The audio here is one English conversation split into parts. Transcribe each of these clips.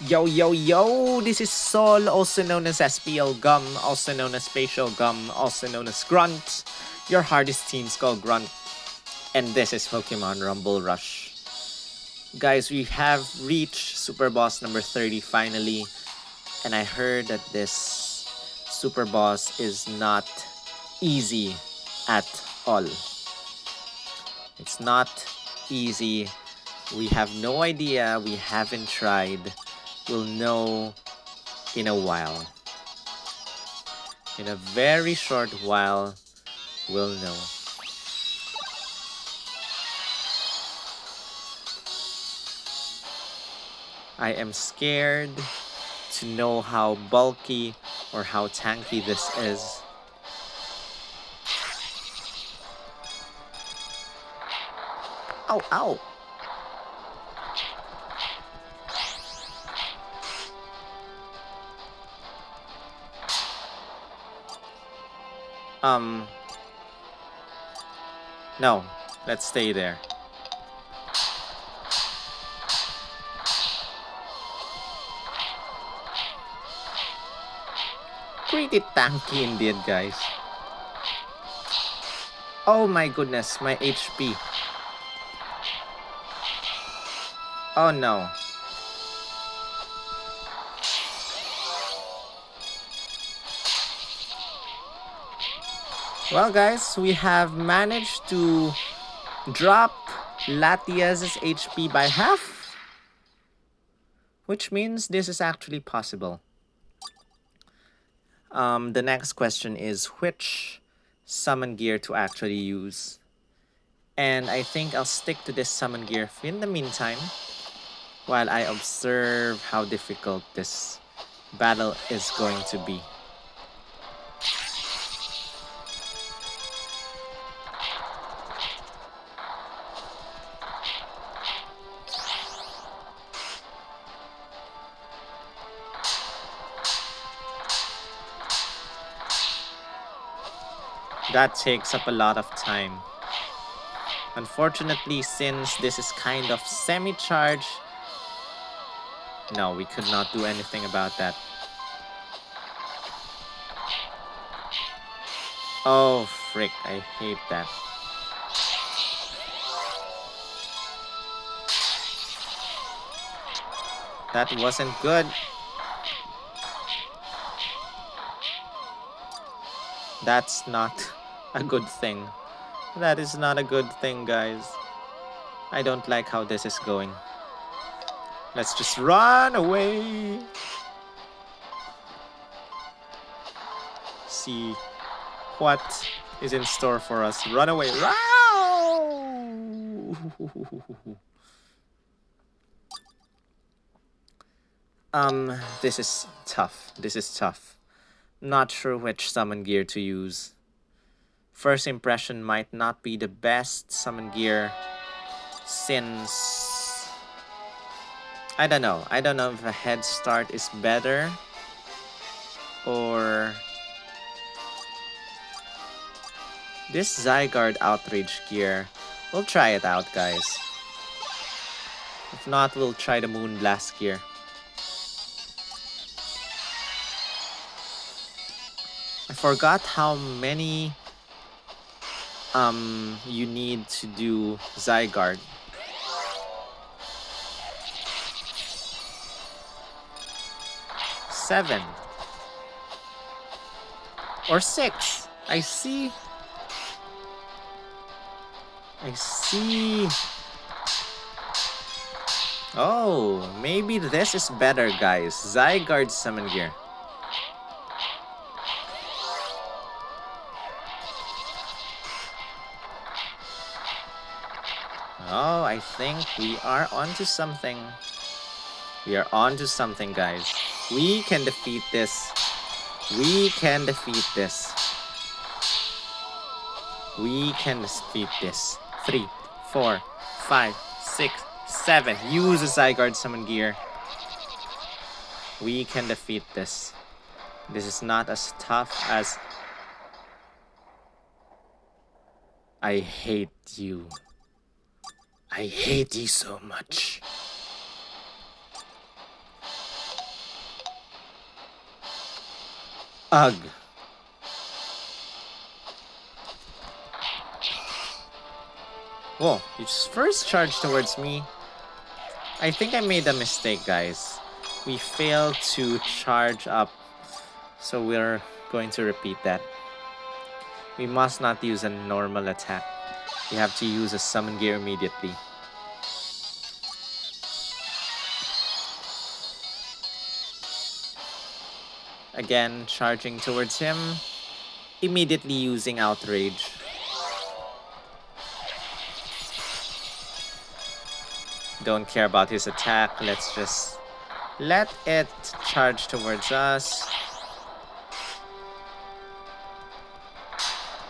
Yo, yo, yo! This is Sol, also known as SPL Gum, also known as Spatial Gum, also known as Grunt, your hardest team skull Grunt, and this is Pokemon Rumble Rush. Guys, we have reached Super Boss number 30 finally, and I heard that this Super Boss is not easy at all. It's not easy. We have no idea, we haven't tried. We'll know in a while. In a very short while, we'll know. I am scared to know how bulky or how tanky this is. Ow, ow! No, let's stay there. Pretty tanky indeed, guys. Oh my goodness, my HP. Oh no. Well, guys, we have managed to drop Latias' HP by half, which means this is actually possible. The next question is which summon gear to actually use. And I think I'll stick to this summon gear in the meantime, while I observe how difficult this battle is going to be. That takes up a lot of time. Unfortunately, since this is kind of semi-charged, no, we could not do anything about that. Oh, frick, I hate that. That wasn't good. That's not a good thing. That is not a good thing, guys. I don't like how this is going. Let's just run away. See what is in store for us. Run away. This is tough. This is tough. Not sure which summon gear to use. First impression might not be the best summon gear since I don't know if a head start is better or this Zygarde Outrage gear. We'll try it out, guys. If not, we'll try the Moonblast gear. I forgot how many you need to do Zygarde. 7 or 6. I see. Oh, maybe this is better, guys. Zygarde summon gear. Oh, I think we are onto something. We are onto something, guys. We can defeat this. We can defeat this. We can defeat this. 3, 4, 5, 6, 7. Use the Zygarde summon gear. We can defeat this. This is not as tough as... I hate you. I hate you so much. Ugh. Whoa, you just first charged towards me. I think I made a mistake, guys. We failed to charge up, so we're going to repeat that. We must not use a normal attack. We have to use a summon gear immediately. Again, charging towards him. Immediately using Outrage. Don't care about his attack. Let's just let it charge towards us.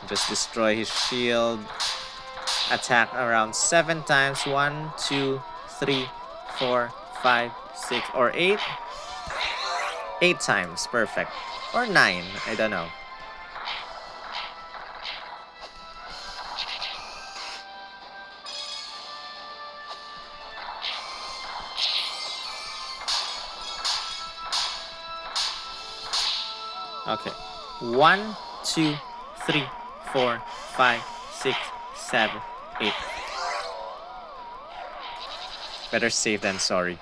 Just destroy his shield. Attack around 7 times. 1, 2, 3, 4, 5, 6, or 8. 8 times. Perfect. Or 9. I don't know. Okay. 1, 2, 3, 4, 5, 6, 7, 8. Better safe than sorry.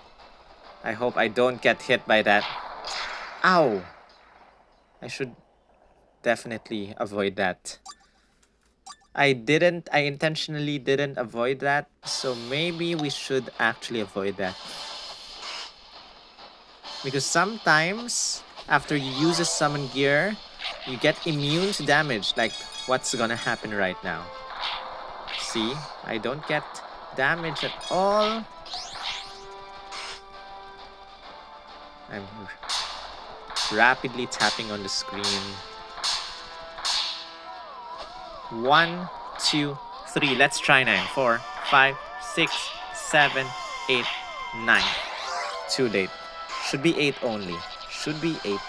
I hope I don't get hit by that. Ow! I should definitely avoid that. I intentionally didn't avoid that, so maybe we should actually avoid that. Because sometimes, after you use a summon gear, you get immune to damage, like what's gonna happen right now. See, I don't get damage at all. I'm rapidly tapping on the screen. 1, 2, 3. Let's try 9. 4, 5, 6, 7, 8, 9. Too late. Should be 8 only. Should be 8.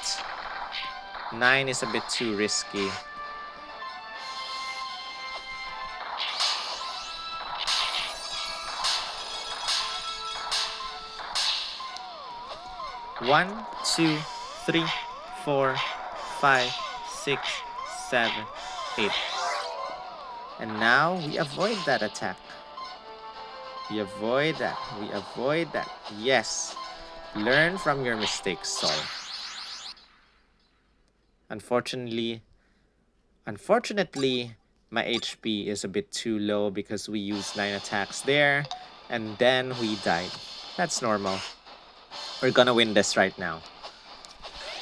9 is a bit too risky. One, 2, 3, 4, 5, 6, 7, 8. And now we avoid that attack. We avoid that. We avoid that. Yes. Learn from your mistakes, Sol. Unfortunately, my HP is a bit too low because we used 9 attacks there, and then we died. That's normal. We're gonna win this right now.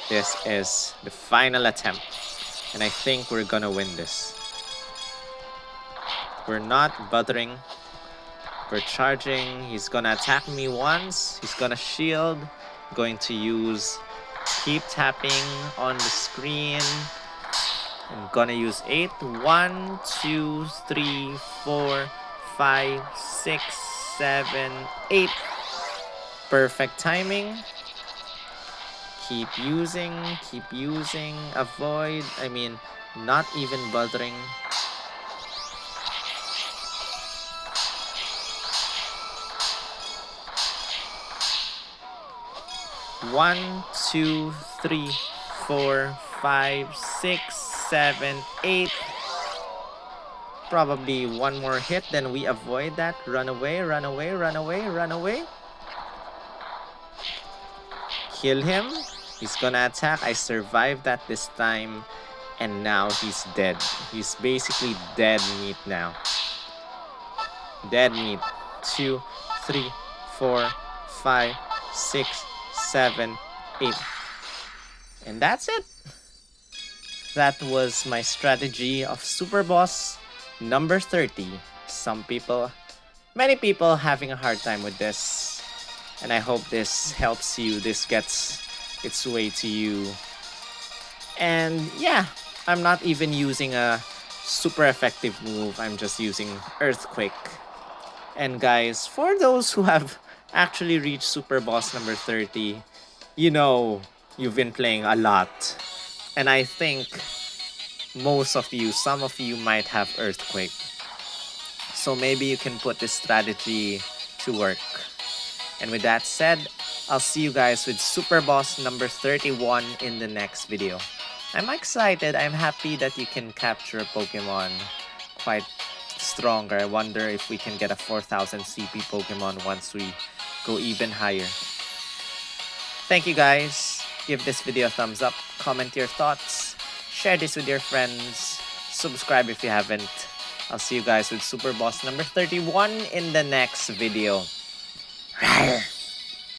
This is the final attempt, and I think we're gonna win this. We're not buttering. We're charging. He's gonna attack me once. He's gonna shield. Going to use keep tapping on the screen. I'm gonna use 8. 1, 2, 3, 4, 5, 6, 7, 8. Perfect timing. Keep using. Avoid. Not even bothering. One, 2, 3, 4, 5, 6, 7, 8. Probably one more hit, then we avoid that. Run away. Kill him. He's gonna attack. I survived that this time. And now he's dead. He's basically dead meat now. Dead meat. 2, 3, 4, 5, 6, 7, 8. And that's it. That was my strategy of Super Boss number 30. Many people having a hard time with this. And I hope this helps you. This gets its way to you. And yeah, I'm not even using a super effective move. I'm just using Earthquake. And guys, for those who have actually reached Super Boss number 30, you know you've been playing a lot. And I think some of you might have Earthquake. So maybe you can put this strategy to work. And with that said, I'll see you guys with Super Boss number 31 in the next video. I'm excited. I'm happy that you can capture Pokemon quite stronger. I wonder if we can get a 4000 CP Pokemon once we go even higher. Thank you guys. Give this video a thumbs up, comment your thoughts, share this with your friends, subscribe if you haven't. I'll see you guys with Super Boss number 31 in the next video.